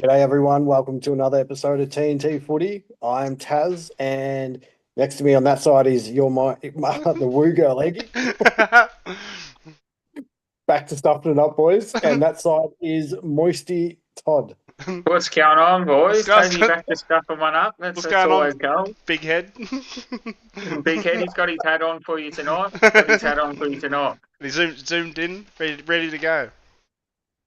G'day everyone, welcome to another episode of TNT Footy. I'm Taz, and next to me on that side is the Woo girl Eggy. Back to stuffing it up, boys. And that side is Moisty Todd. What's going on, boys? What's Tassie going- back to stuffing one up. That's What's that's going always on, goal. big head? Big Head, he's got his hat on for you tonight. Got his hat on for you tonight. He zoomed in, ready to go.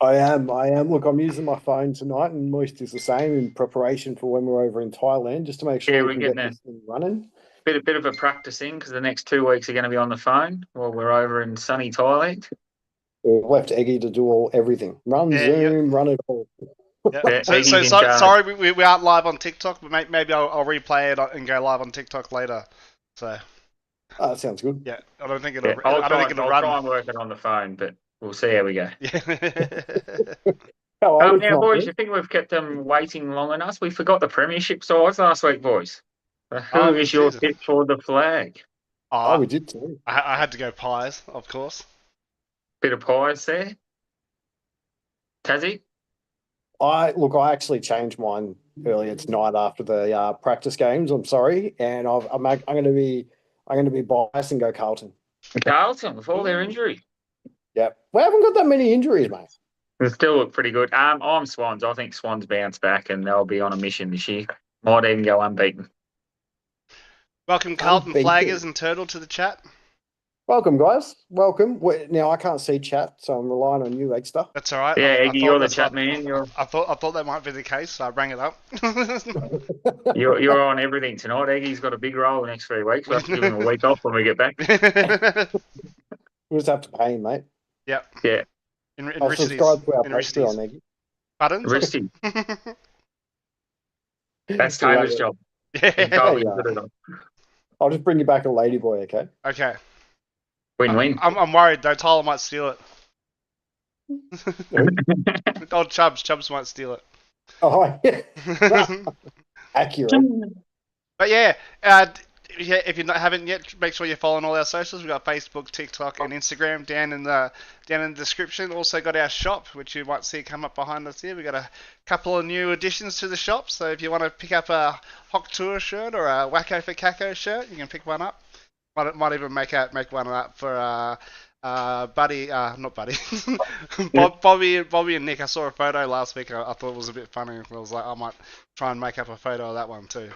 I am. Look, I'm using my phone tonight, and Moisty's the same in preparation for when we're over in Thailand, just to make sure Yeah, we we're can getting get this thing running. bit of a practicing because the next 2 weeks are going to be on the phone while we're over in sunny Thailand. We've left Eggy to do everything. Run Yeah, Zoom, run it all. Yeah. Yeah, So, Eggy's in so charge. sorry, we aren't live on TikTok, but maybe I'll replay it and go live on TikTok later. So Oh, that sounds good. yeah, I don't think Yeah, it'll. I don't think it'll I'll run. try and work it on the phone, but we'll see how we go. Yeah. How are we Now, tonight, boys, you think we've kept them waiting long enough? We forgot the premiership sides last week, boys. Who is your did. pick for the flag? Oh, we did too. I had to go Pies, of course. Bit of pies there. Tassie? I actually changed mine earlier tonight after the practice games. I'm sorry, and I'm going to be biased and go Carlton. Carlton, with all their injury. Yep, we haven't got that many injuries, mate. They still look pretty good. I'm Swans. I think Swans bounce back and they'll be on a mission this year. Might even go unbeaten. Welcome, Carlton Unbeaten. Flaggers and Turtle to the chat. Welcome, guys. Welcome. Now I can't see chat, so I'm relying on you, Exeter. That's all right. Yeah, I Eggy, thought you're the that's chat what- man. I thought that might be the case, so I rang it up. You're on everything tonight. Eggy's got a big role the next 3 weeks. We'll have to give him a week off when we get back. We just have to pay him, mate. Yep. Yeah. In I'll subscribe to our in Patreon, Risties. Eggy. Pardon? Risty. That's Taylor's job. He Yeah. told me Yeah. to put it on. I'll just bring you back a ladyboy, okay? Okay. Win-win. I'm worried though. Tyler might steal it. Oh, Chubbs might steal Oh, yeah. it. Accurate. But yeah, if you haven't yet, make sure you're following all our socials. We've got Facebook, TikTok, and Instagram down in the description. Also got our shop, which you might see come up behind us here. We've got a couple of new additions to the shop. So if you want to pick up a Hock Tour shirt or a Wacko for Caco shirt, you can pick one up. Might even make one up for Buddy, not Buddy, Bobby and Nick. I saw a photo last week. I thought it was a bit funny. I was like, I might try and make up a photo of that one too.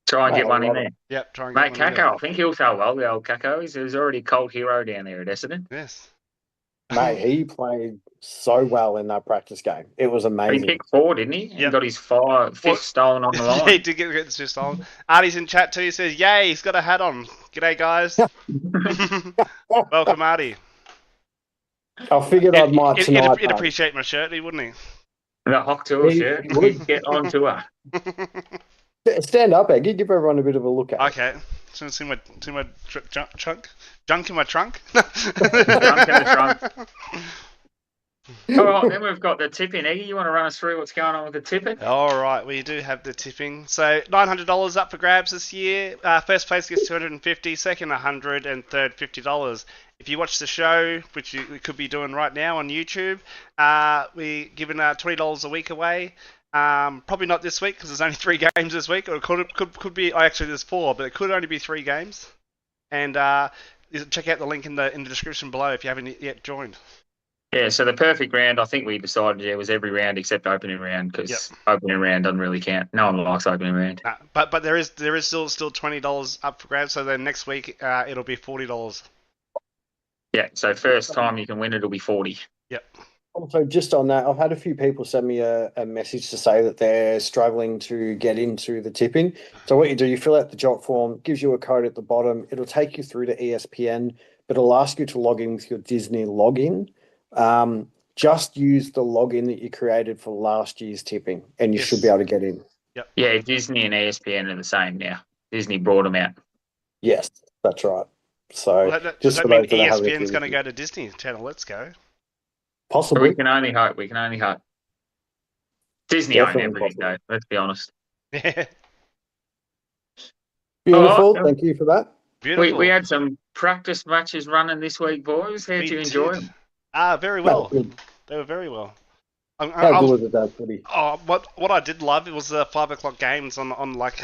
Try and get one in there. Yep, try and Mate, get one in there. Kako, I think he'll sell well, the old Kako. He's already a cult hero down there at Essendon. Yes. Mate, he played so well in that practice game. It was He amazing. kicked 4, didn't he? Yep. He got his fifth stolen on the Yeah, he line. did get this just on. Artie's in chat too. He says, "Yay, he's got a hat on." G'day, guys. Welcome, Artie. I figured I might tonight. He'd mate. appreciate my shirt, wouldn't he? The Hock Tour He shirt. would. He'd get on tour. Stand up, Eggy. Give everyone a bit of a look at. Okay. See my trunk? Junk in my trunk? Junk in the trunk. All right, then we've got the tipping. Eggy, you want to run us through what's going on with the tipping? All right, we do have the tipping. So $900 up for grabs this year. First place gets $250, second $100, and third $50. If you watch the show, which we could be doing right now on YouTube, we giving $20 a week away. Probably not this week because there's only 3 games this week, or it could be. Actually, there's 4, but it could only be 3 games. And check out the link in the description below if you haven't yet joined. Yeah, so the perfect round, I think we decided, was every round except opening round because opening round doesn't really count. No one likes opening round. But there is still $20 up for grabs. So then next week it'll be $40. Yeah, so first time you can win, it'll be 40. Yep. Also, just on that, I've had a few people send me a message to say that they're struggling to get into the tipping. So what you do, you fill out the job form, gives you a code at the bottom. It'll take you through to ESPN, but it'll ask you to log in with your Disney login. Just use the login that you created for last year's tipping, and you should be able to get in. Yep. Yeah, Disney and ESPN are the same now. Disney brought them out. Yes, that's right. So Does that mean for those that have ESPN's going to activity. go to Disney Channel? Let's go. But Possibly. we can only hope. We can only hope. Disney Definitely own everything, though. Let's be honest. Yeah. Beautiful. Oh, Thank you for that. Beautiful. We had some practice matches running this week, boys. How did you enjoy them? Very well. Good. They were very well. How good was it, that footy? Oh, what I did love, it was the 5 o'clock games on like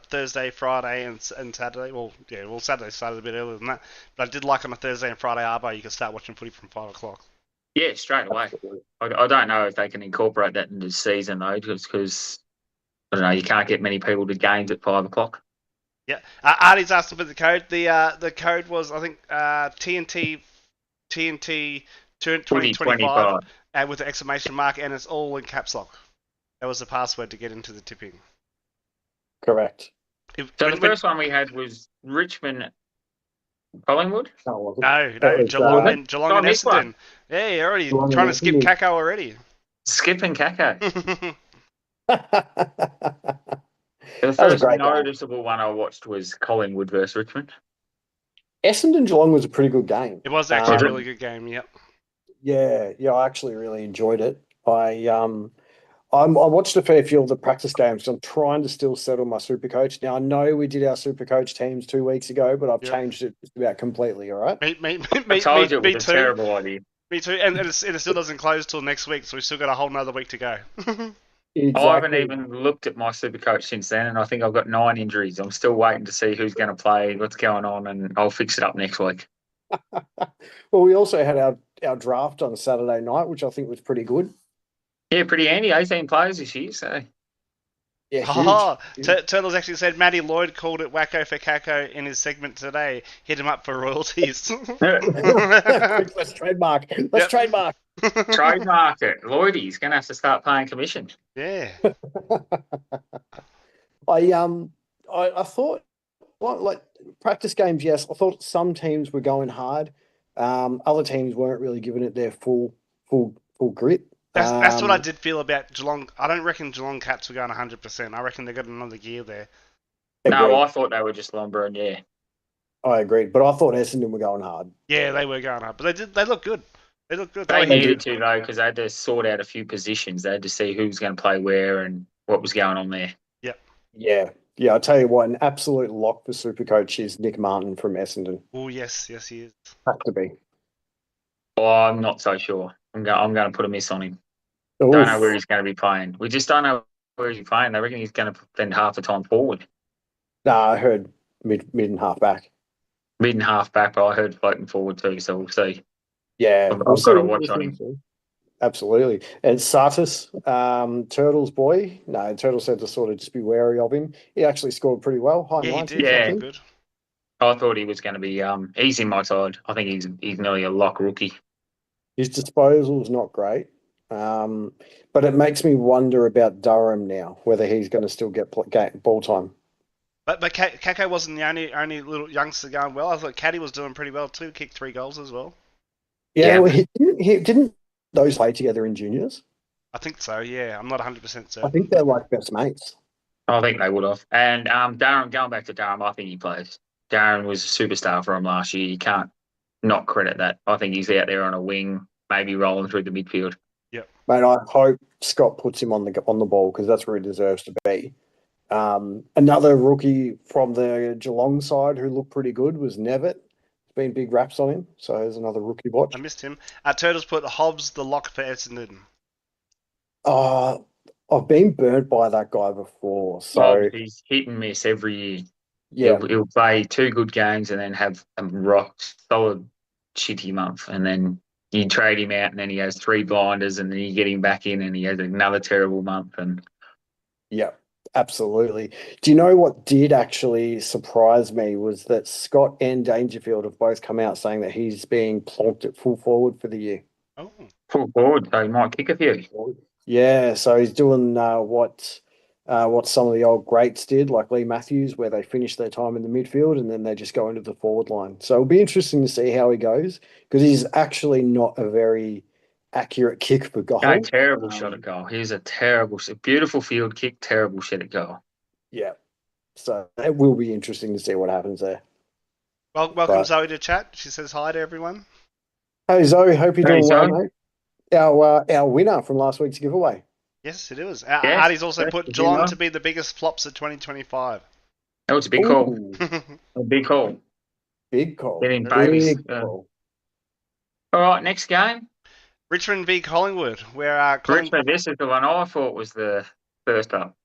Thursday, Friday, and Saturday. Well, Saturday started a bit earlier than that, but I did like on a Thursday and Friday arvo, you could start watching footy from 5 o'clock. Yeah, straight away. I don't know if they can incorporate that into the season though, because I don't know, you can't get many people to games at 5 o'clock. Yeah, Artie's asked for the code. The code was, I think, TNT 2025 with the exclamation mark, and it's all in caps lock. That was the password to get into the tipping. Correct. So the first one we had was Richmond Collingwood? No, Geelong and Essendon. One. Yeah, you're already Geelong trying to and skip Essendon. Kako already. Skipping Kako. That The was a first great game. noticeable one I watched was Collingwood versus Richmond. Essendon Geelong was a pretty good game. It was actually a really good game, yep. Yeah, I actually really enjoyed it. I watched a fair few of the practice games. I'm trying to still settle my super coach. Now I know we did our super coach teams 2 weeks ago, but I've changed it just about completely. All right. I told you it was a terrible idea. Me too, and it still doesn't close till next week, so we've still got a whole nother week to go. Exactly. I haven't even looked at my super coach since then, and I think I've got 9 injuries. I'm still waiting to see who's going to play, what's going on, and I'll fix it up next week. Well, we also had our draft on Saturday night, which I think was pretty good. Yeah, pretty handy. 18 players this year, so. Yeah, huge. Turtles actually said Matty Lloyd called it wacko for Kako in his segment today. Hit him up for royalties. Let's trademark. Trademark. Trademark it. Lloydie's going to have to start paying commission. Yeah. I thought, like practice games, yes. I thought some teams were going hard. Other teams weren't really giving it their full grit. That's what I did feel about Geelong. I don't reckon Geelong Cats were going 100%. I reckon they got another gear there. No, I thought they were just lumbering, yeah. I agreed, but I thought Essendon were going hard. Yeah, they were going hard, but they look good. They look good. They needed to, though, because they had to sort out a few positions. They had to see who was going to play where and what was going on there. Yep. Yeah, I'll tell you what, an absolute lock for Supercoach is Nick Martin from Essendon. Oh, yes, he is. Has to be. Oh, I'm not so sure. I'm going to put a miss on him. Oof. Don't know where he's going to be playing. We just don't know where he's playing. They reckon he's going to spend half the time forward. No, I heard mid and half back. Mid and half back, but I heard floating forward too, so we'll see. Yeah. I've got to watch on him. Absolutely. And Sartis, Turtles boy. No, Turtles said to sort of just be wary of him. He actually scored pretty well. High 90s, he did. Yeah, good. I thought he was going to be. He's in my side. I think he's nearly a lock rookie. His disposal's not great. But it makes me wonder about Durham now, whether he's going to still get ball time. But Kako wasn't the only little youngster going well. I thought Caddy was doing pretty well too. Kicked 3 goals as well. Yeah. Well, he didn't those play together in juniors? I think so. Yeah, I'm not 100% certain. I think they're like best mates. I think they would have. And Darren, going back to Darren, I think he plays. Darren was a superstar for him last year. You can't not credit that. I think he's out there on a wing, maybe rolling through the midfield. Yep. Mate, I hope Scott puts him on the ball because that's where he deserves to be. Another rookie from the Geelong side who looked pretty good was Nevitt. Been big raps on him, so there's another rookie watch. I missed him. Turtles put Hobbs the lock for Essendon. I've been burnt by that guy before. So he's hit and miss every year. Yeah, he'll play 2 good games and then have a rock solid shitty month, and then you trade him out, and then he has 3 blinders, and then you get him back in, and he has another terrible month. And yeah. Absolutely. Do you know what did actually surprise me was that Scott and Dangerfield have both come out saying that he's being plonked at full forward for the year. Oh. Full forward, so he might kick a few. Yeah, so he's doing what some of the old greats did, like Lee Matthews, where they finish their time in the midfield and then they just go into the forward line. So it'll be interesting to see how he goes because he's actually not a very accurate kick for goal. No, terrible shot at goal. He's a beautiful field kick, terrible shot at goal. Yeah. So it will be interesting to see what happens there. Well, welcome Zoe to chat. She says hi to everyone. Hey Zoe, hope you're doing well, mate. Our winner from last week's giveaway. Yes, it is. Artie's also put Geelong to be the biggest flops of 2025. That was a big call. A big call. Big call. Getting babies. Call. All right, next game. Richmond v Collingwood, where Richmond, this is the one I thought was the first up.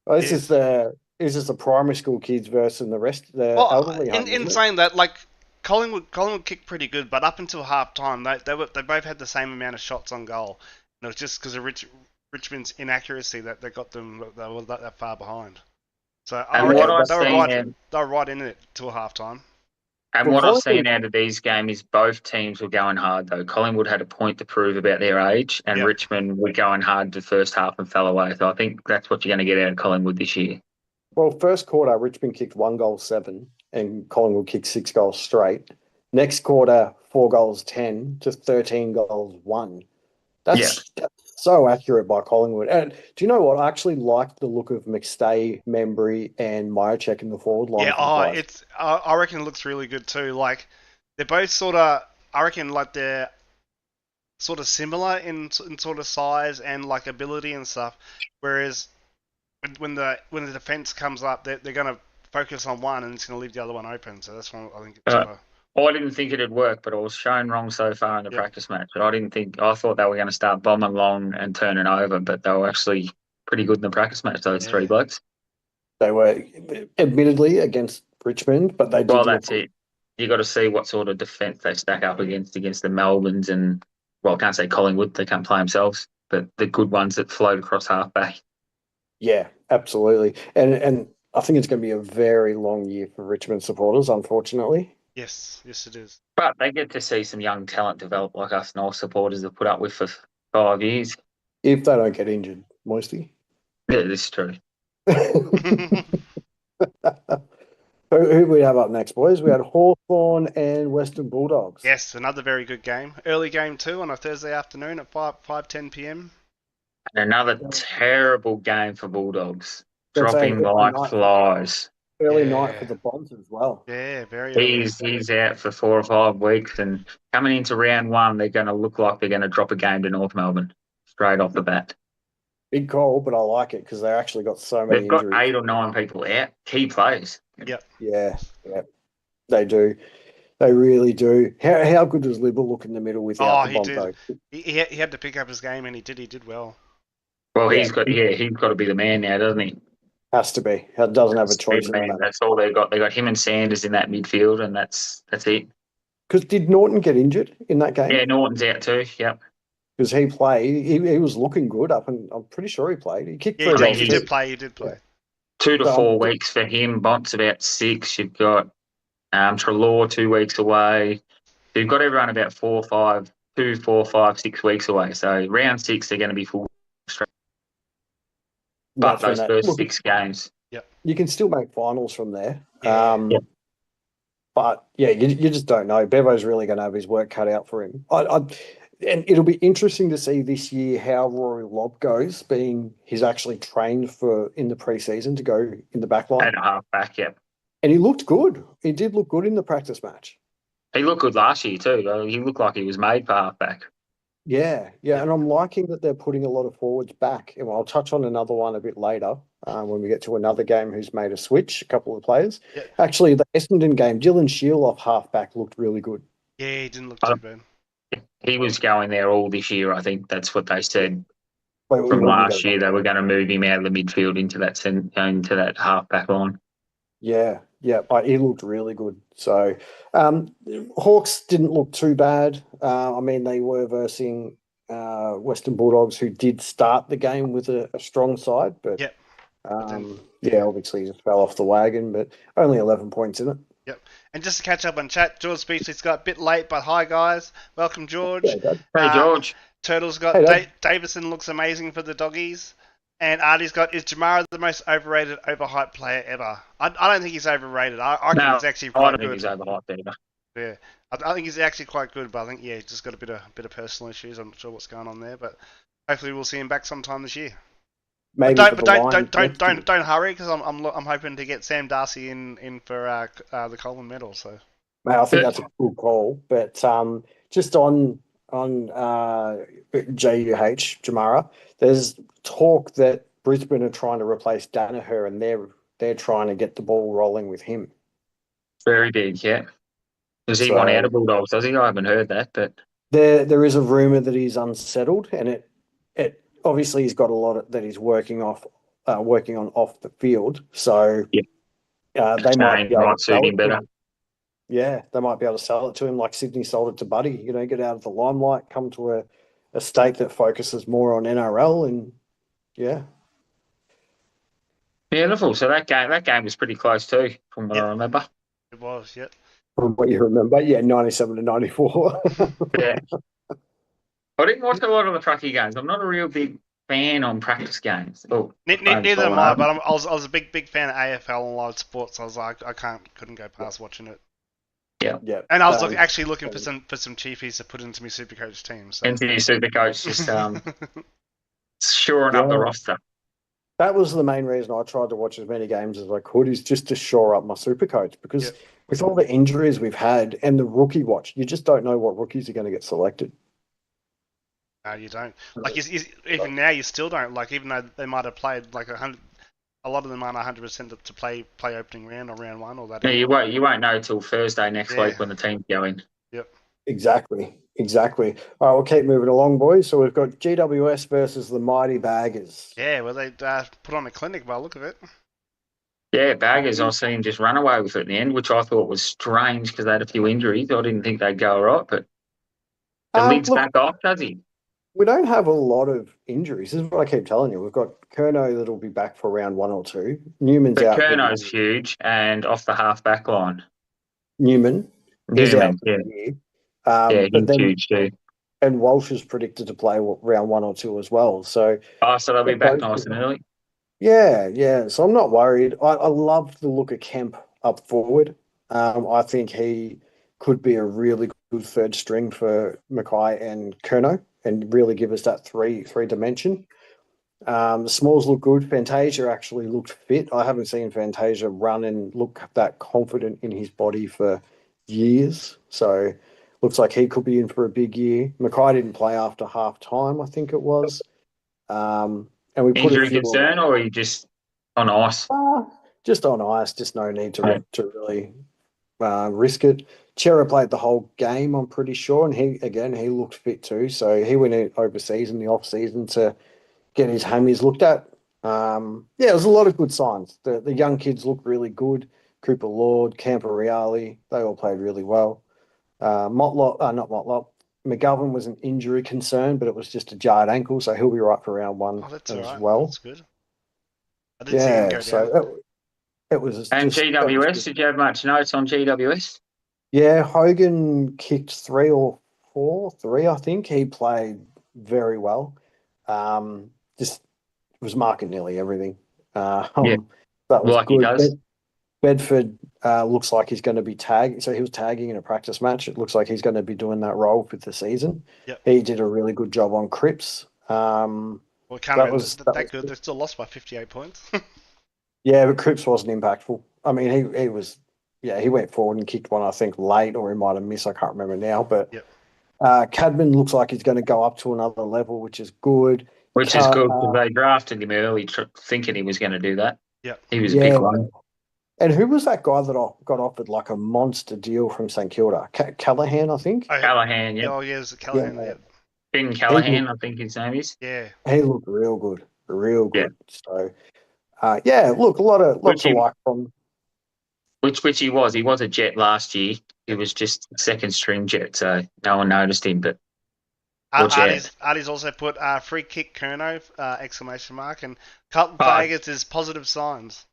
Oh, Yes. this is the primary school kids versus the rest the Well, elderly home, in isn't it? saying that, like Collingwood kicked pretty good, but up until half time, they both had the same amount of shots on goal. And it was just because of Richmond's inaccuracy that they got them they were that far behind. So I And Yeah, what reckon I've that's seen, they were right in it till half time. and Well, what I've seen Collingwood, out of these games is both teams were going hard though. Collingwood had a point to prove about their age, and Yep. Richmond were going hard the first half and fell away. So I think that's what you're going to get out of Collingwood this year. well, first quarter, Richmond kicked 1-7, and Collingwood kicked 6 goals straight. Next quarter, 4-10 to 13-1. That's so accurate by Collingwood. And do you know what? I actually liked the look of McStay, Membry, and Myercheck in the forward line. Yeah, for the Pies. I reckon it looks really good too. Like they're both sort of, I reckon like they're sort of similar in sort of size and like ability and stuff. Whereas when the defense comes up, they're going to focus on one and it's going to leave the other one open. So that's one I think it's sort of. I didn't think it'd work, but I was shown wrong so far in the practice match. But I thought they were going to start bombing long and turning over, but they were actually pretty good in the practice match, those three blokes. They were admittedly against Richmond, but they did. Well, that's it. You got to see what sort of defence they stack up against the Melbournes and, well, I can't say Collingwood, they can't play themselves, but the good ones that float across halfback. Yeah, absolutely. And I think it's going to be a very long year for Richmond supporters, unfortunately. Yes, it is. But they get to see some young talent develop like us North supporters have put up with for 5 years. If they don't get injured, mostly. Yeah, this is true. Who we have up next, boys? We had Hawthorn and Western Bulldogs. Yes, another very good game. Early game too on a Thursday afternoon at 5:10 p.m. And another terrible game for Bulldogs. That's Dropping like flies. Early night for the Bombs as well. Yeah, very early. He's out for 4 or 5 weeks, and coming into round one, they're going to look like they're going to drop a game to North Melbourne straight off the bat. Big call, but I like it because they actually got so many They've got injuries. 8 or 9 people out, key players. Yep. Yeah, they do. They really do. How good does Libba look in the middle without the bomb, though? He had to pick up his game, and he did well. Well, he's got to be the man now, doesn't he? Has to be. He doesn't have a choice. That's all they got. They got him and Sanders in that midfield, and that's it. Because did Norton get injured in that game? Yeah, Norton's out too. Yep. Because he played, he was looking good up, and I'm pretty sure he played. He kicked 3 goals. He did play. He did play. 2 to 4 weeks for him. Bont's about 6. You've got Treloar 2 weeks away. You've got everyone about 4, 5, 2, 4, 5, 6 weeks away. So round 6, they're going to be full strength. But those first 6 games. Yep. You can still make finals from there. Yeah. But, yeah, you just don't know. Bevo's really going to have his work cut out for him. And it'll be interesting to see this year how Rory Lobb goes, being he's actually trained in the preseason to go in the back line. And a half-back, yep. And he looked good. He did look good in the practice match. He looked good last year too. He looked like he was made for half-back. Yeah. And I'm liking that they're putting a lot of forwards back. And I'll touch on another one a bit later when we get to another game who's made a switch, a couple of players. Yep. Actually, the Essendon game, Dylan Shield off half-back looked really good. Yeah, he didn't look too bad. He was going there all this year. I think that's what they said from last year. They were going to move him out of the midfield into that half-back line. Yeah, he looked really good. So Hawks didn't look too bad. I mean, they were versing Western Bulldogs, who did start the game with a strong side, but obviously just fell off the wagon, but only 11 points in it. Yep. And just to catch up on chat, George Speechley's got a bit late, but hi guys. Welcome, George. Hey, George. Turtle's got Davison looks amazing for the doggies. And Artie's got, is Jamara the most overrated, overhyped player ever? I don't think he's overrated. I reckon he's actually quite good. I don't think he's overhyped either. Yeah. I think he's actually quite good, but I think, he's just got a bit of personal issues. I'm not sure what's going on there, but hopefully we'll see him back sometime this year. Maybe don't hurry, because I'm hoping to get Sam Darcy in for the Coleman medal. So, mate, I think that's a good call. But just on JUH Jamara, there's talk that Brisbane are trying to replace Danaher, and they're trying to get the ball rolling with him. Very big, yeah. Does he want out of Bulldogs? Does he? I haven't heard that, but There is a rumor that he's unsettled, and it obviously he's got a lot that he's working on off the field. So Yeah. they might Change be able might to suit sell him it to better. him. Yeah, they might be able to sell it to him like Sydney sold it to Buddy. Get out of the limelight, come to a state that focuses more on NRL, and yeah. Beautiful. So that game was pretty close too, from what I Yep. remember. It was, yep. From what you remember, yeah, 97 to 94. Yeah. I didn't watch a lot of the truckie games. I'm not a real big fan on practice games. Oh, Neither am I, but I was a big fan of AFL and live sports. I was like, couldn't go past watching it. Yeah, And I was actually looking for some chiefies to put into my Supercoach team. So. Into your Supercoach, just shoring up the roster. That was the main reason I tried to watch as many games as I could, is just to shore up my Supercoach, because with all the injuries we've had and the rookie watch, you just don't know what rookies are going to get selected. No, you don't. Like even now, you still don't. Like even though they might have played like 100, a lot of them aren't 100% to play opening round or round one or that. Yeah, you won't know till Thursday next week when the teams go in. Yep. Exactly. All right, we'll keep moving along, boys. So we've got GWS versus the Mighty Baggers. Yeah, well they put on a clinic by the look of it. Yeah, Baggers, I seen just run away with it in the end, which I thought was strange because they had a few injuries. I didn't think they'd go right, but the lid's back off, does he? We don't have a lot of injuries. This is what I keep telling you. We've got Curnow that'll be back for round 1 or 2. Newman's out. Curnow's huge, and off the half back line. Newman. He's out. Yeah. But then, huge too. And Walsh is predicted to play round 1 or 2 as well. So they'll be back nice and early. Yeah. So I'm not worried. I love the look of Kemp up forward. I think he could be a really good third string for Mackay and Curnow and really give us that three dimension. The smalls look good. Fantasia actually looked fit. I haven't seen Fantasia run and look that confident in his body for years. So looks like he could be in for a big year. Mackay didn't play after half time, I think it was. And we put injury concern, or are you just on ice? Just on ice. Just no need to really risk it. Chera played the whole game, I'm pretty sure, and he looked fit too. So he went overseas in the off season to get his hammies looked at. There's a lot of good signs. The young kids look really good. Cooper Lord, Camporeale, they all played really well. Not Motlop. McGovern was an injury concern, but it was just a jarred ankle, so he'll be right for round 1 well. That's good. I did see him go down. It was. And GWS, did you have much notes on GWS? Yeah, Hogan kicked 3 or 4, I think. He played very well. Just was marking nearly everything. That was like good. He does. Bedford looks like he's going to be tagging. So he was tagging in a practice match. It looks like he's going to be doing that role for the season. Yep. He did a really good job on Cripps. Well, Canberra was that good. They still lost by 58 points. Yeah, but Cripps wasn't impactful. I mean, he was. Yeah, he went forward and kicked one, I think, late, or he might have missed. I can't remember now. But Cadman looks like he's going to go up to another level, which is good. Which is good because they drafted him early, thinking he was going to do that. Yeah, he was a big one. And who was that guy that got offered like a monster deal from St Kilda? Callahan, I think. Callahan, yeah. Oh, yeah, it was Callahan. Yeah. Ben Callahan, I think his name is. Yeah. He looked real good. Yeah. So, look, lots to like from. Which he was. He was a Jet last year. He was just second string Jet, so no one noticed him. But Artie's also put free kick Curnow, ! And Carlton Vegas is positive signs.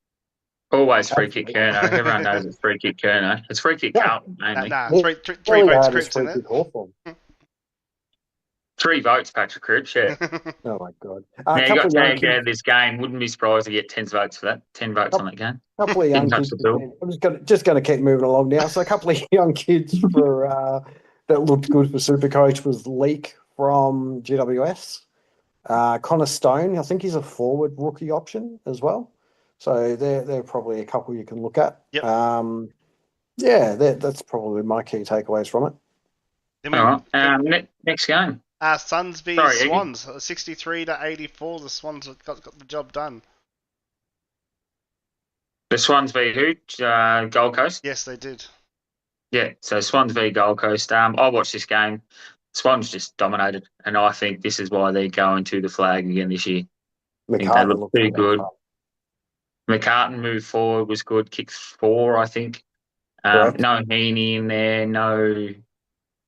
Always free kick Curnow. Everyone knows it's free kick Curnow. It's free kick Carlton mainly. Three votes Cripps in it. 3 votes, Patrick Cripps, yeah. Oh, my God. Now, you got tagged out of this game. Wouldn't be surprised to get 10 votes for that. 10 votes on that game. A couple of young kids. I'm just going to keep moving along now. So a couple of young kids for that looked good for Supercoach was Leak from GWS. Connor Stone, I think he's a forward rookie option as well. So they're probably a couple you can look at. Yep. That's probably my key takeaways from it. All right. Next game. Suns v Swans, 63 to 84. The Swans got the job done. The Swans v who? Gold Coast? Yes, they did. Yeah, so Swans v Gold Coast. I watched this game. Swans just dominated, and I think this is why they're going to the flag again this year. I think they McCartan look looked too good on good. front. McCartan moved forward, was good, kicked 4, I think. Correct. No Heaney in there, no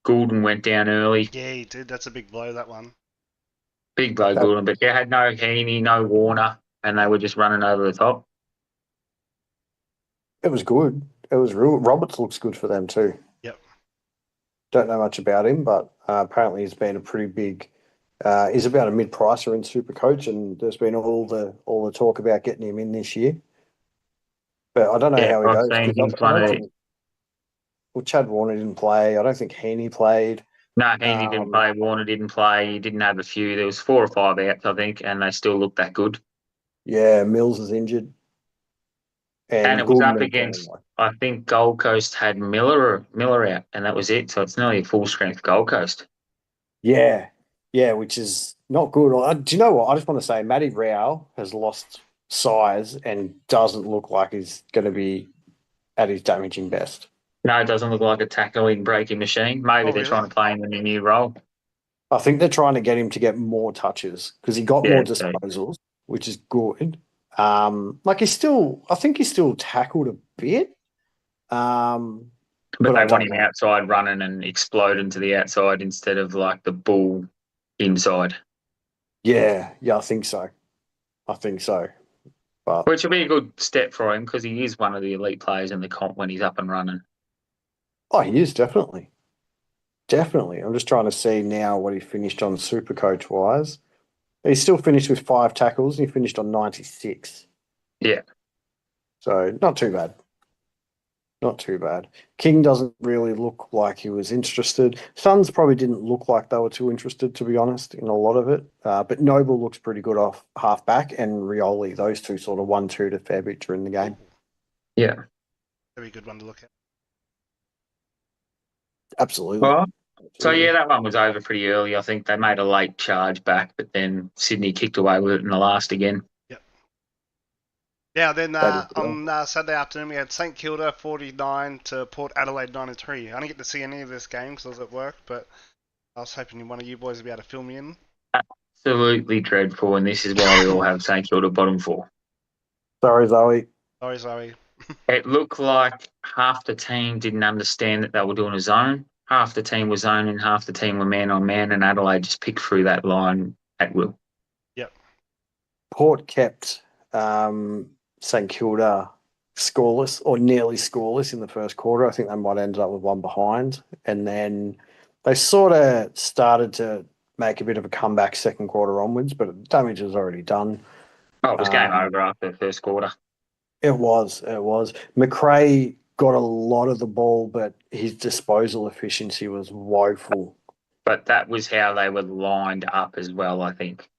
Goulden went down early. Yeah, he did. That's a big blow, that one. Big blow, That- Goulden, but they had no Heaney, no Warner, and they were just running over the top. It was good. It was real. Roberts looks good for them too. Yep. Don't know much about him, but apparently he's been a pretty big. He's about a mid-pricer in Supercoach, and there's been all the talk about getting him in this year. But I don't know Yeah, how he I've goes. seen 'Cause him I one don't of think, well, Chad Warner didn't play. I don't think Heaney played. No, Heaney didn't play. Warner didn't play. He didn't have a few. There was 4 or 5 outs, I think, and they still looked that good. Yeah, Mills is injured, And and it was up Goulden. against, I think Gold Coast had Miller out, and that was it. So it's nearly a full strength Gold Coast. Yeah, yeah, which is not good. Do you know what? I just want to say, Matty Rao has lost size and doesn't look like he's going to be at his damaging best. No, it doesn't look like a tackling breaking machine. Maybe Oh, they're really? trying to play him in a new role. I think they're trying to get him to get more touches because he got Yeah, more so- disposals, which is good. Like I think he's still tackled a bit. But But I they want don't him know. outside running and exploding to the outside instead of like the bull inside, Yeah, I think so. But which will be a good step for him because he is one of the elite players in the comp when he's up and running. oh, he is definitely. Definitely. I'm just trying to see now what he finished on Supercoach wise. He still finished with 5 tackles and he finished on 96. Yeah. So not too bad. Not too bad. King doesn't really look like he was interested. Suns probably didn't look like they were too interested, to be honest, in a lot of it. But Noble looks pretty good off half back, and Rioli, those two sort of 1-2 to fair bit during the game. Yeah. Very good one to look at. Absolutely. Well, so yeah, that one was over pretty early. I think they made a late charge back, but then Sydney kicked away with it in the last again. Yeah, then That is on Saturday afternoon we had St Kilda 49 to Port Adelaide 93. I didn't get to see any of this game because I was at work, but I was hoping one of you boys would be able to fill me in. Absolutely dreadful, and this is why we all have St Kilda bottom 4. Sorry, Zoe. Sorry, Zoe. It looked like half the team didn't understand that they were doing a zone. Half the team was zoning, half the team were man on man, and Adelaide just picked through that line at will. Port kept St Kilda scoreless or nearly scoreless in the first quarter. I think they might have ended up with one behind. And then they sort of started to make a bit of a comeback second quarter onwards, but damage was already done. Oh, it was game over after the first quarter. It was. McRae got a lot of the ball, but his disposal efficiency was woeful. But that was how they were lined up as well, I think.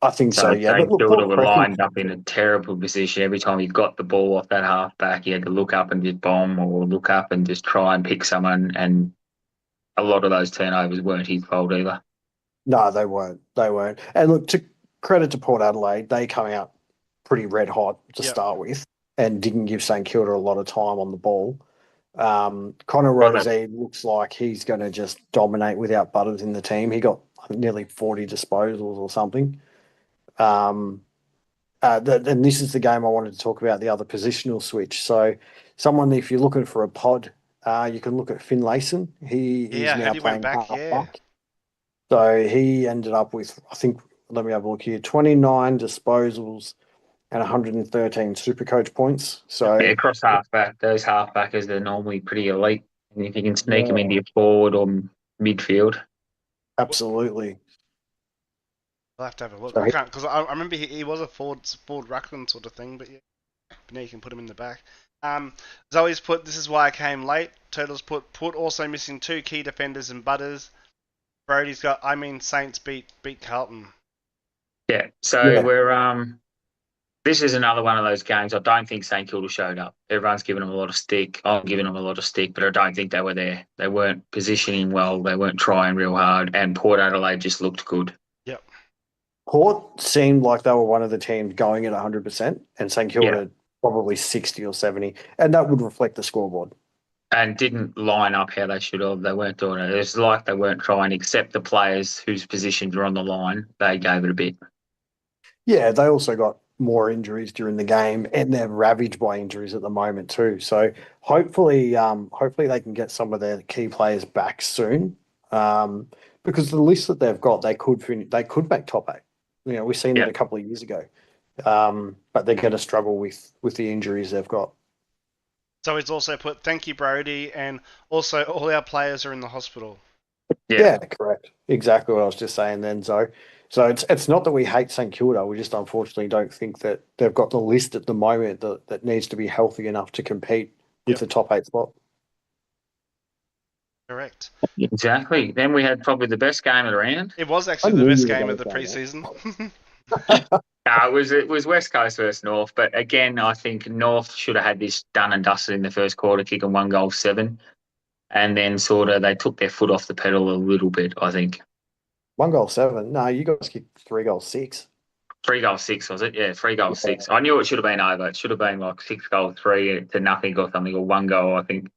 I think so, yeah. St But look, Kilda Port were Crescent- lined up in a terrible position. Every time he got the ball off that halfback, he had to look up and just bomb or look up and just try and pick someone. And a lot of those turnovers weren't his fault either. No, they weren't. And look, to credit to Port Adelaide, they come out pretty red hot to start with and didn't give St Kilda a lot of time on the ball. Connor Rosé looks like he's going to just dominate without Butters in the team. He got nearly 40 disposals or something. And this is the game I wanted to talk about, the other positional switch. So someone, if you're looking for a pod, you can look at Finlayson. He's now playing half-back. So he ended up with, I think, let me have a look here, 29 disposals and 113 Supercoach points. So yeah, across halfback, those halfbackers, they're normally pretty elite. And if you can sneak them into your forward or midfield. Absolutely. I'll have to have a look. So I can't because I remember he was a forward ruckman sort of thing, but yeah, but now you can put him in the back. Zoe's put this is why I came late. Turtles put also missing 2 key defenders and Butters. Brody's got Saints beat Carlton. Yeah, so we're this is another one of those games. I don't think St Kilda showed up. Everyone's giving them a lot of stick. I'm giving them a lot of stick, but I don't think they were there. They weren't positioning well. They weren't trying real hard, and Port Adelaide just looked good. Yep. Port seemed like they were one of the teams going at 100%, and St Kilda probably 60 or 70, and that would reflect the scoreboard. and didn't line up how they should have. They weren't doing it. It was like they weren't trying, except the players whose positions were on the line. They gave it a bit. Yeah, they also got more injuries during the game, and they're ravaged by injuries at the moment too. So hopefully they can get some of their key players back soon. Um, because the list that they've got, they could make top eight. You know, we've seen Yeah, it a couple of years ago. But they're going to struggle with the injuries they've got. So he's also put thank you Brody, and also all our players are in the hospital. yeah. Yeah, correct. Exactly what I was just saying then, Zoe. So it's not that we hate St Kilda. We just unfortunately don't think that they've got the list at the moment that needs to be healthy enough to compete with Yep, the top eight spot. correct. Exactly. Then we had probably the best game of the round. It was I actually the knew best you were game going of to the say preseason. that. It was West Coast versus North, but again, I think North should have had this done and dusted in the first quarter, kicking 1-7, and then sort of they took their foot off the pedal a little bit. I think 1-7. No, you guys kicked 3-6. 3-6 was it? Yeah, 3-6. Yeah. I knew it should have been over. It should have been like 6-3 to nothing or something, or 1 goal. I think.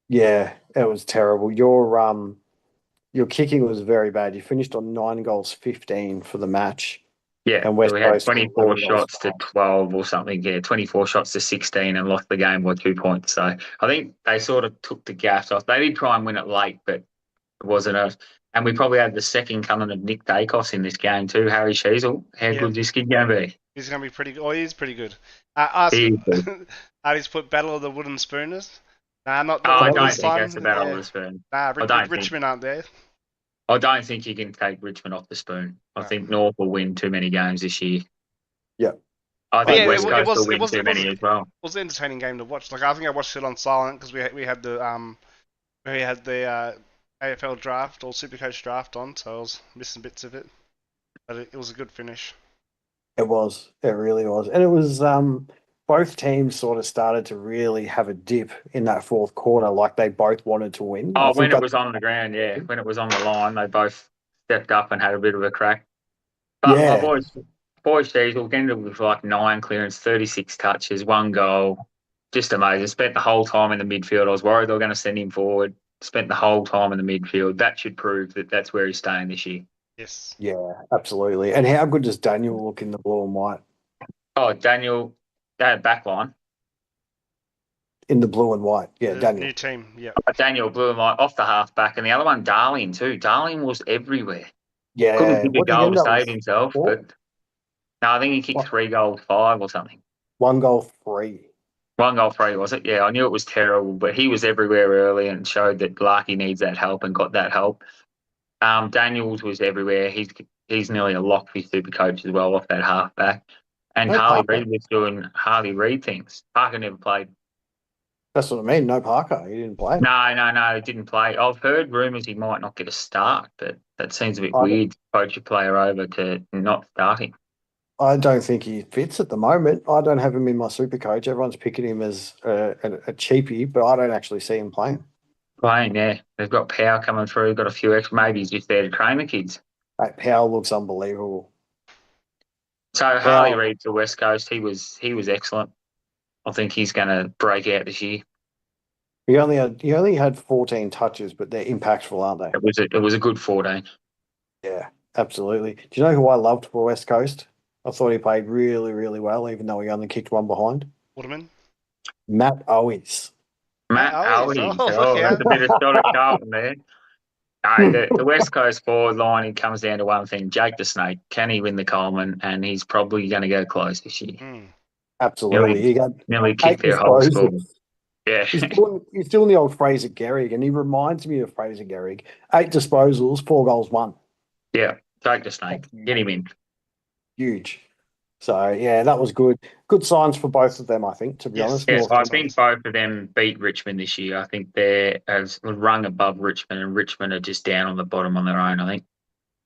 Yeah, it was terrible. Your kicking was very bad. You finished on 9 goals, 15 for the match, Yeah, and West we had Coast 24 11 goals. shots to 12 or something. Yeah, 24 shots to 16 and lost the game by 2 points. So I think they sort of took the gas off. They did try and win it late, but it wasn't a. And we probably had the second coming of Nick Dacos in this game too, Harry Sheasel. How Yeah, good this kid going to be? he's going to be pretty good. Oh, he is pretty good. Ask, He is good. Artie's put Battle of the Wooden Spooners. Nah, Oh, not I this don't think that's the time. battle of Yeah. the spoon. Nah, I don't think. Richmond aren't there. I don't think you can take Richmond off the spoon. I No. think North will win too many games this year. Yeah, I But I think yeah, agree West with it Coast was will it win was too it was many it as well. was an entertaining game to watch. Like I think I watched it on silent because we had the AFL draft or Supercoach draft on, so I was missing bits of it. But it was a good finish. it was. It really was. And it was both teams sort of started to really have a dip in that fourth quarter, like they both wanted to win. I Oh, think when it that was on the ground, yeah. When it was on the line, they both stepped up and had a bit of a crack. But my yeah, boys Diesel ended with like 9 clearance, 36 touches, 1 goal. Just amazing. Spent the whole time in the midfield. I was worried they were going to send him forward. Spent the whole time in the midfield. That should prove that that's where he's staying this year. Yes. yeah, absolutely. And how good does Daniel look in the blue and white? Oh, Daniel, that back line. In the blue and white. Yeah, The Daniel. new team. Yeah. Daniel blew him like off the half back, and the other one, Darling, too. Darling was everywhere. Couldn't Yeah. kick a What did he goal end to up save with? himself, Four? but no, I think he kicked What? 3 goals, 5 or something. 1 goal, 3. 1 goal, 3, was it? Yeah, I knew it was terrible, but he was everywhere early and showed that Larky needs that help and got that help. Daniels was everywhere. He's nearly a lock for his super coach as well off that half back. And No Harley Parker. Reid was doing Harley Reid things. Parker never played. That's what I mean. No Parker. He didn't play. No, he didn't play. I've heard rumours he might not get a start, but that seems a bit I, weird to coach a player over to not starting. I don't think he fits at the moment. I don't have him in my super coach. Everyone's picking him as a cheapie, but I don't actually see him playing. Playing, yeah. They've got power coming through, got a few extra. Maybe he's just there to train the kids. That Powell looks unbelievable. So Harley Powell, Reid to West Coast, he was excellent. I think he's going to break out this year. he only had 14 touches, but they're impactful, aren't they? It was a good 14. Yeah, absolutely. Do you know who I loved for West Coast? I thought he played really, really well, even though he only kicked one behind. Waterman. Matt Owens. Matt Oh, yes. Owie. Oh, look Oh, that's out. a bit of shot at Carlton there. No, the West Coast forward line, it comes down to one thing. Jake the Snake, can he win the Coleman? And he's probably going to go close this year. Mm. Absolutely. He got Nearly 8 kicked their whole score. disposals. Yeah. He's doing the old Fraser Gehrig, and he reminds me of Fraser Gehrig. 8 disposals, 4 goals, 1. Yeah. Jake the Snake. Get him in. Huge. So, yeah, that was good. Good signs for both of them, I think, to be Yes. honest. Yeah, North I and think both of them beat Richmond this year. I think they're as rung above Richmond, and Richmond are just down on the bottom on their own, I think.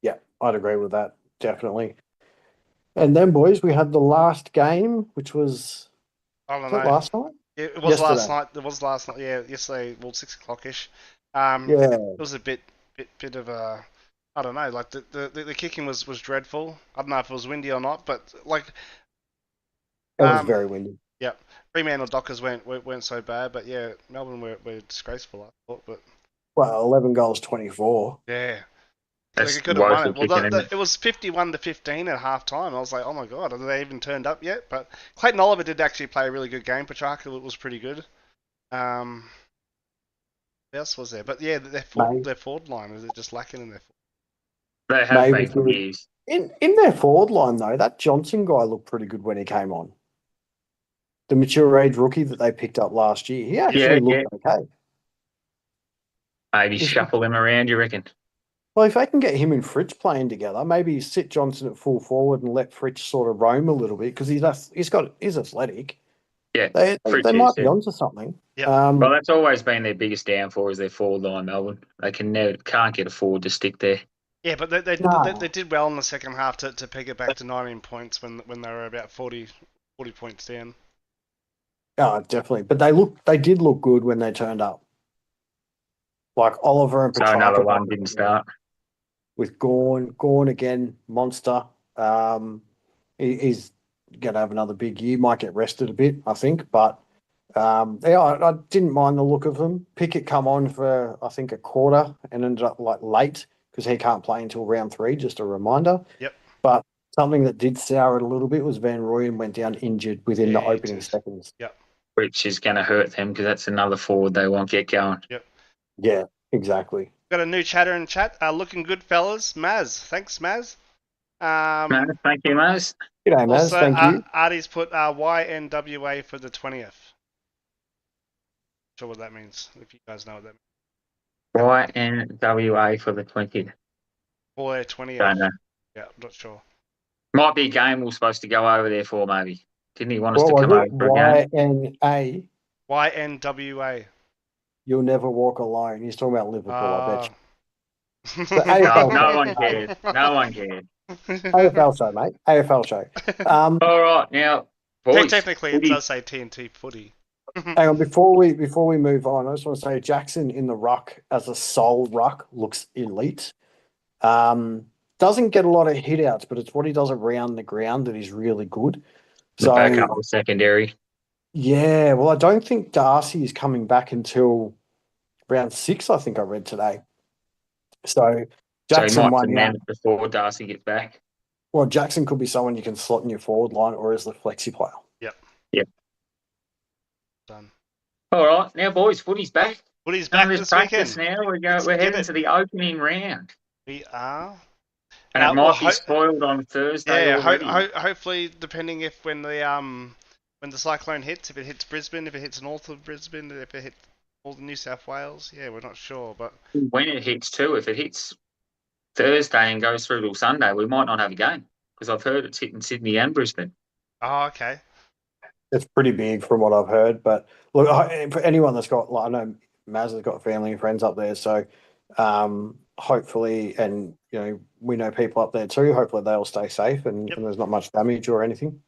Yeah, I'd agree with that, definitely. And then, boys, we had the last game, which was, I don't was that know. last night? It was last Yesterday. night. It was last night. Yeah, yesterday. Well, 6 o'clock-ish. Yeah, It was a bit of a. I don't know. Like the kicking was dreadful. I don't know if it was windy or not, but like it was um, very windy. Fremantle Dockers weren't so bad, but yeah, Melbourne were disgraceful, I thought. But Well, 11 goals, 24. yeah, like That's it could have won woeful it. Well, kicking, isn't it? it was 51-15 at half time. I was like, oh my god, have they even turned up yet? But Clayton Oliver did actually play a really good game. Petrarca was pretty good. Who else was there? But yeah, their forward line is just lacking in their. They have Maybe been for good. years. In their forward line, though, that Johnson guy looked pretty good when he came on. The mature age rookie that they picked up last year, he actually looked okay. Maybe shuffle them around, you reckon? Well, if they can get him and Fritsch playing together, maybe sit Johnson at full forward and let Fritsch sort of roam a little bit because he's athletic. Yeah, They Fritsch might is, be yeah. onto something. Yep. Well, that's always been their biggest downfall is their forward line, Melbourne. They can't get a forward to stick there. Yeah, but they did well in the second half to pick it back to 19 points when they were about 40 points down. Oh, definitely. But they did look good when they turned up. Like Oliver and So Petrarca. another one didn't start. With Gorn again, monster. He's going to have another big year. Might get rested a bit, I think. But I didn't mind the look of them. Pickett come on for, I think, a quarter and ended up like late because he can't play until round 3, just a reminder. Yep. But something that did sour it a little bit was Van Rooyen went down injured within the opening seconds. Yep. Which is going to hurt them because that's another forward they won't get going. Yep. Yeah, exactly. Got a new chatter in chat. Looking good, fellas. Maz. Thanks, Maz. No, thank you, Maz. G'day, Maz. Also, Thank you. Artie's put YNWA for the 20th. Not sure what that means, if you guys know what that means. YNWA for the 20th. For their 20th. Don't know. Yeah, I'm not sure. Might be a game we're supposed to go over there for, maybe. Didn't he want us to come over for a game? YNA. YNWA. You'll never walk alone. He's talking about Liverpool, I bet. No one cared. No one cared. AFL show, mate. AFL show. All right, now, boys. Technically, it does say TNT footy. Hang on, before we move on, I just want to say Jackson in the ruck as a sole ruck looks elite. Doesn't get a lot of hit outs, but it's what he does around the ground that is really good. So back up the secondary. Yeah, well, I don't think Darcy is coming back until round 6, I think I read today. So Jackson he might won demand it before Darcy gets back. Well, Jackson could be someone you can slot in your forward line or as the flexi player. Yep. Done. All right, now, boys, footy's back. Footy's back this weekend. Now we're heading to the opening round. We are. And it might be spoiled on Thursday already. Hopefully, depending when the cyclone hits, if it hits Brisbane, if it hits north of Brisbane, if it hits all the New South Wales, we're not sure. But when it hits too, if it hits Thursday and goes through till Sunday, we might not have a game because I've heard it's hitting Sydney and Brisbane. Oh, okay. It's pretty big from what I've heard. But look, for anyone that's got, I know Maz has got family and friends up there, so hopefully, and we know people up there too. Hopefully, they'll stay safe and there's not much damage or anything.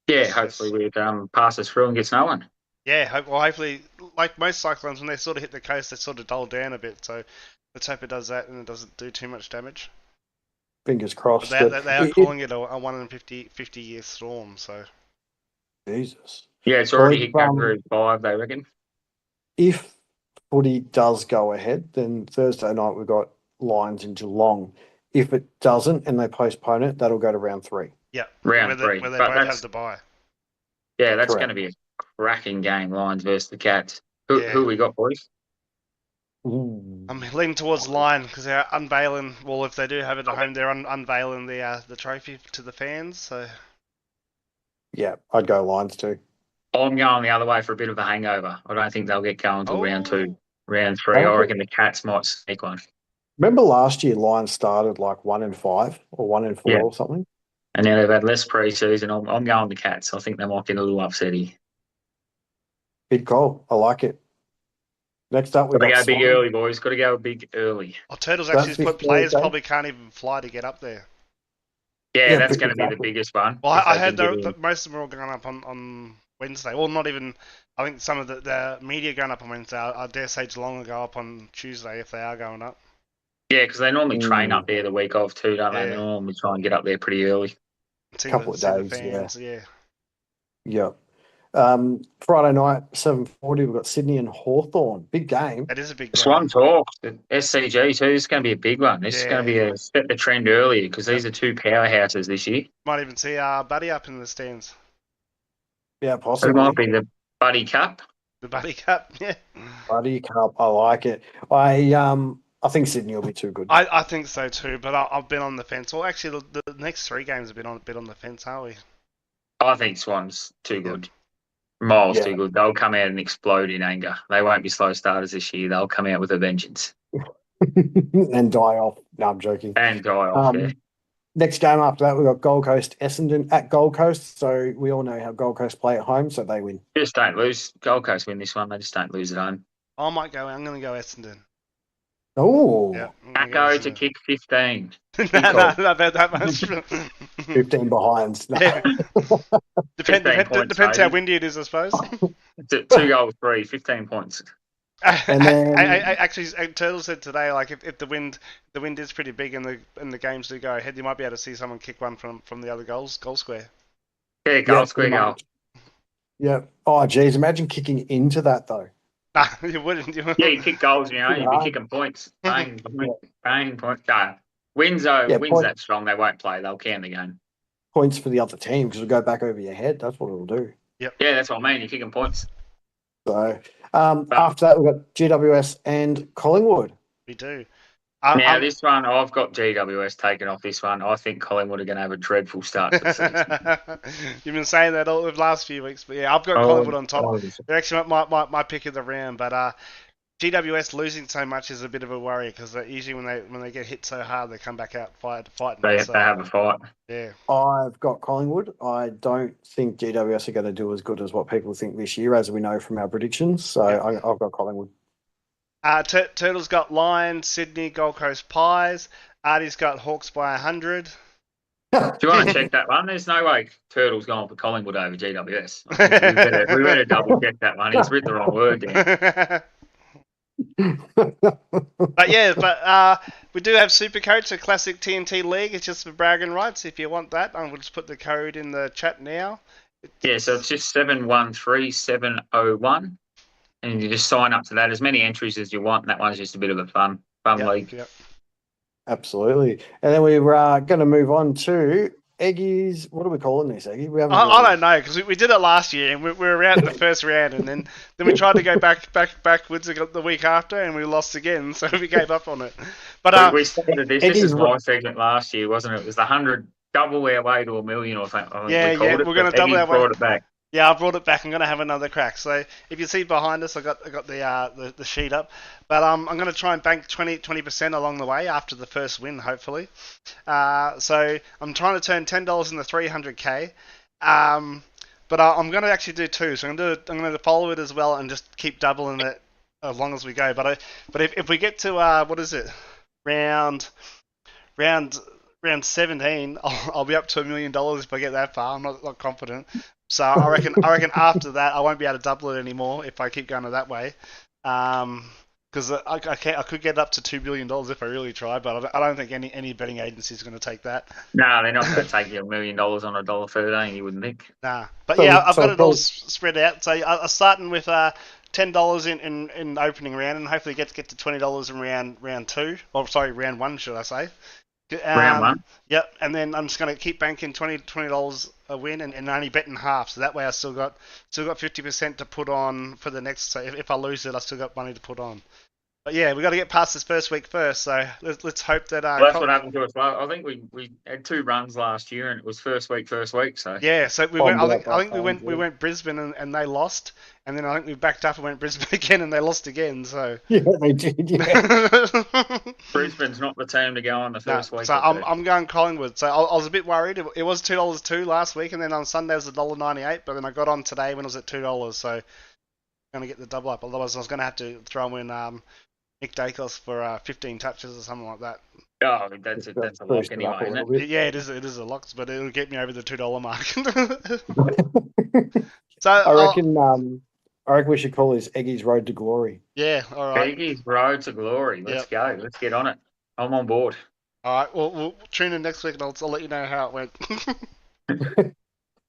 Yeah, hopefully it passes through and gets no one. Yeah, hopefully, like most cyclones, when they sort of hit the coast, they sort of dull down a bit. So let's hope it does that and it doesn't do too much damage. Fingers crossed. But they are calling it a 1 in 50 year storm. So Jesus. Yeah, it's already hit Category 5, they reckon. If footy does go ahead, then Thursday night we've got Lions in Geelong. If it doesn't and they postpone it, that'll go to round 3. Yeah, round 3. Where they both have to buy. Yeah, that's going to be a cracking game, Lions versus the Cats. Who we got, boys? Ooh. I'm leaning towards Lion because they're unveiling. Well, if they do have it at home, they're unveiling the trophy to the fans. So yeah, I'd go Lions too. I'm going the other way for a bit of a hangover. I don't think they'll get going until round 2. Round 3, I reckon the Cats might sneak one. Remember last year, Lions started like 1 in 5 or 1 in 4 or something? And now they've had less pre-season. I'm going the Cats. I think they might get a little upsetty. Big call. I like it. Next up, we've got to go big early, boys. Got to go big early. Oh, Turtles actually put players probably can't even fly to get up there. Yeah, that's going to be the biggest one. Well, I heard that most of them are all going up on Wednesday. Well, not even. I think some of the media going up on Wednesday. I dare say Geelong will go up on Tuesday if they are going up. Yeah, because they normally train up there the week of too, don't they? They normally try and get up there pretty early. A couple of days, yeah. Yeah. Friday night, 7:40, we've got Sydney and Hawthorn. Big game. That is a big It's game. one talk. The SCG too. This is going to be a big one. This is going to be a set the trend earlier because these are two powerhouses this year. Might even see Buddy up in the stands. Yeah, So it possibly. might be the Buddy Cup. The Buddy Cup, yeah. Buddy Cup. I like it. I think Sydney will be too good. I think so too, but I've been on the fence. Well, actually, the next 3 games have been on a bit on the fence, aren't we? I think Swans too good. Miles Yeah. too good. They'll come out and explode in anger. They won't be slow starters this year. They'll come out with a vengeance And die off. No, I'm joking. and die off. Yeah. Next game after that, we've got Gold Coast Essendon at Gold Coast. So we all know how Gold Coast play at home, so they win. Just don't lose. Gold Coast win this one. They just don't lose at home. I'm going to go Essendon. Oh, Yeah. Echo to kick 15. no, that much. 15 behinds. No. Yeah. 15 points, Depends how maybe. windy it is, I suppose. 2 goals, 3, 15 points. And then- actually, Turtle said today, like if the wind is pretty big and the games do go ahead, you might be able to see someone kick one from the other goal square. Yeah, goal, Yeah, square goal. Yeah. Oh, geez. Imagine kicking into that, though. Nah, you wouldn't. Yeah, you kick goals, you know, you'd be kicking points. Bang, points. No. Wins that strong, they won't play. They'll can the game. Points for the other team because it'll go back over your head. That's what it'll do. Yeah, that's what I mean. You're kicking points. So after that, we've got GWS and Collingwood. We do. Now, this one, I've got GWS taken off this one. I think Collingwood are going to have a dreadful start to the season. You've been saying that all the last few weeks, but yeah, I've got Collingwood on top. They're actually my pick of the round, but GWS losing so much is a bit of a worry because usually when they get hit so hard, they come back out fighting. They have a fight. Yeah. I've got Collingwood. I don't think GWS are going to do as good as what people think this year, as we know from our predictions. So I've got Collingwood. Turtle's got Lions, Sydney, Gold Coast Pies. Artie's got Hawks by 100. Do you want to check that one? There's no way Turtle's going for Collingwood over GWS. We better double check that one. He's written the wrong word there. But we do have Supercoach, a classic TNT league. It's just for bragging rights. If you want that, we'll just put the code in the chat now. Yeah, so it's just 713701. And you just sign up to that. As many entries as you want. And that one's just a bit of a fun league. Yep. Absolutely. And then we were going to move on to Eggy's. What are we calling this, Eggy? I don't know because we did it last year and we were out in the first round and then we tried to go backwards the week after and we lost again, so we gave up on it. But we started this. This is my segment last year, wasn't it? It was the 100 double our way to $1 million or something. We're going to double our way. Brought it back. Yeah, I brought it back. I'm going to have another crack. So if you see behind us, I got the sheet up. But I'm going to try and bank 20% along the way after the first win, hopefully. So I'm trying to turn $10 into 300k. But I'm going to actually do 2. So I'm going to follow it as well and just keep doubling it as long as we go. But if we get to what is it, round 17, I'll be up to $1 million if I get that far. I'm not confident. So I reckon after that I won't be able to double it anymore if I keep going that way. Because I could get up to $2 billion if I really try, but I don't think any betting agency is going to take that. No, they're not going to take you $1 million on $1.13. You wouldn't think. Nah, but yeah, I've got it all spread out. So I'm starting with $10 in opening round, and hopefully get to $20 in round 2. Or sorry, round 1, should I say? Round 1. Yep, and then I'm just going to keep banking $20 a win and only betting half. So that way I still got 50% to put on for the next. So if I lose it, I still got money to put on. But yeah, we got to get past this first week first. So let's hope that. Well, that's what happened to us. Well, I think we had 2 runs last year, and it was first week. So yeah, so we went. I think we went Brisbane and they lost, and then I think we backed up and went Brisbane again and they lost again. So yeah, they did. Yeah. Brisbane's not the team to go on the first week. So I'm going Collingwood. So I was a bit worried. It was $2.02 last week, and then on Sunday it was $1.98. But then I got on today when it was at $2. So I'm going to get the double up. Otherwise, I was going to have to throw in Nick Dacos for 15 touches or something like that. Oh, that's a lock anyway, isn't it? Yeah, it is a lock, but it'll get me over the $2 mark. So I reckon we should call this Eggy's Road to Glory. Yeah, all right. Eggy's Road to Glory. Let's go. Let's get on it. I'm on board. All right. Well, we'll tune in next week and I'll let you know how it went.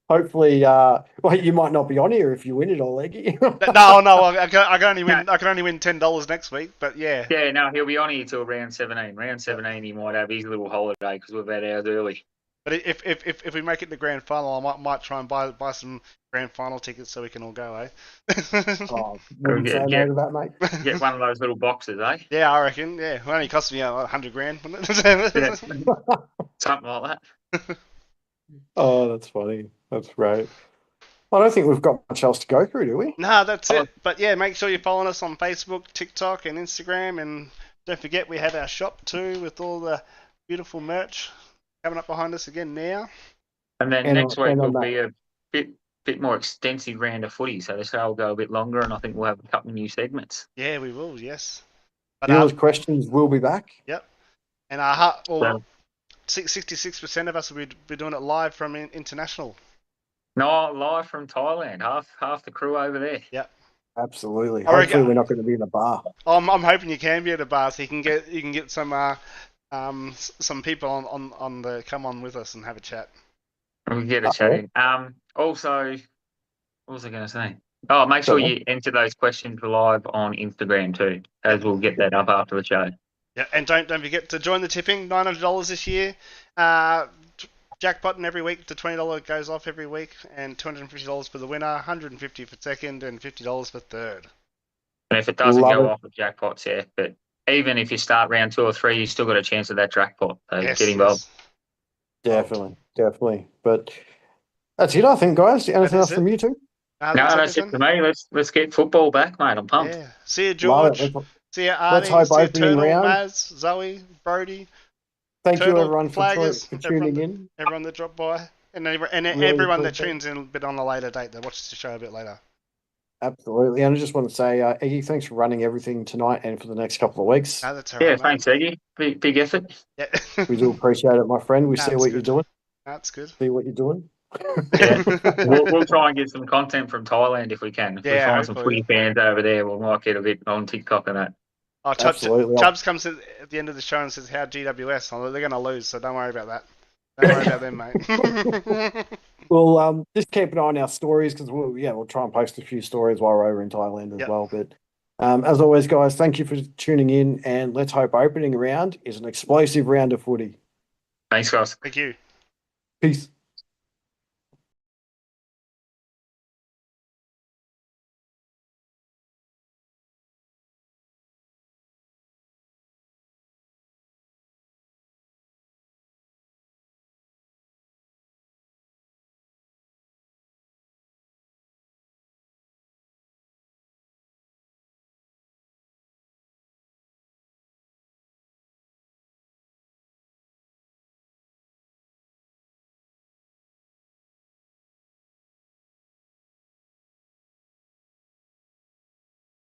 hopefully, well, you might not be on here if you win it all, Leggy. No, I can only win. I can only win $10 next week. But yeah, Yeah, no, he'll be on here till round 17. Round 17, he might have his little holiday because we've had ours early. but if we make it to grand final, I might try and buy some grand final tickets so we can all go, eh? Oh, wouldn't say Yeah. no to that, mate. Get one of those little boxes, eh? Yeah, I reckon. Yeah, it only cost me $100,000, wouldn't it? Yeah. Something like that. Oh, that's funny. That's great. I don't think we've got much else to go through, do we? No, that's it. But yeah, make sure you're following us on Facebook, TikTok, and Instagram, and don't forget we have our shop too with all the beautiful merch coming up behind us again now. And then And next on- week and on will be a bit more extensive round of footy, so the show will go a bit longer, and I think we'll have a couple of new segments. Yeah, we will. Yes. But Viewers' questions will be back. and our So- 66% of us will be doing it live from international. No, live from Thailand. Half the crew over there. Absolutely. I reckon- Hopefully, we're not going to be in a bar. I'm hoping you can be at a bar so you can get some people on the come on with us and have a chat. We'll get a chat in. Also, what was I going to say? Oh, make sure you enter those questions live on Instagram too, as we'll get that up after the show. Yeah, and don't forget to join the tipping. $900 this year. Jackpotting every week. The $20 goes off every week, and $250 for the winner, $150 for second, and $50 for third. And if it doesn't Love go it. off with jackpots, yeah, but even if you start round 2 or 3, you still got a chance of that jackpot. So Yes, get involved. Definitely. But that's it, I think, guys. Anything is else it. from you two? That's it for me. Let's get football back, mate. I'm pumped. Yeah. See you, Love George. it. See you, Let's Arnie. hope See you, opening Turtle, round. Maz, Zoe, Brody, Thank you, Turtle, everyone, for Flaggers, tuning in. everyone that dropped by, and Really everyone that appreciate it. tunes in a bit on a later date that watches the show a bit later. Absolutely. And I just want to say, Eggy, thanks for running everything tonight and for the next couple of weeks. No, that's all Yeah, right, thanks, Eggy. Big effort. mate. We do appreciate it, my friend. We see That's what you're good. doing. That's good. See what you're doing. Yeah. We'll try and get some content from Thailand if we can. If we Yeah, find some hopefully. footy fans over there, we might get a bit on TikTok and that. Oh, Absolutely. Chubbs comes at the end of the show and says, "How GWS?" Oh, they're going to lose, so don't worry about that. Don't worry about them, mate. We'll just keep an eye on our stories because we'll try and post a few stories while we're over in Thailand as Yep. well. But as always, guys, thank you for tuning in, and let's hope opening round is an explosive round of footy. Thanks, guys. Thank you. Peace.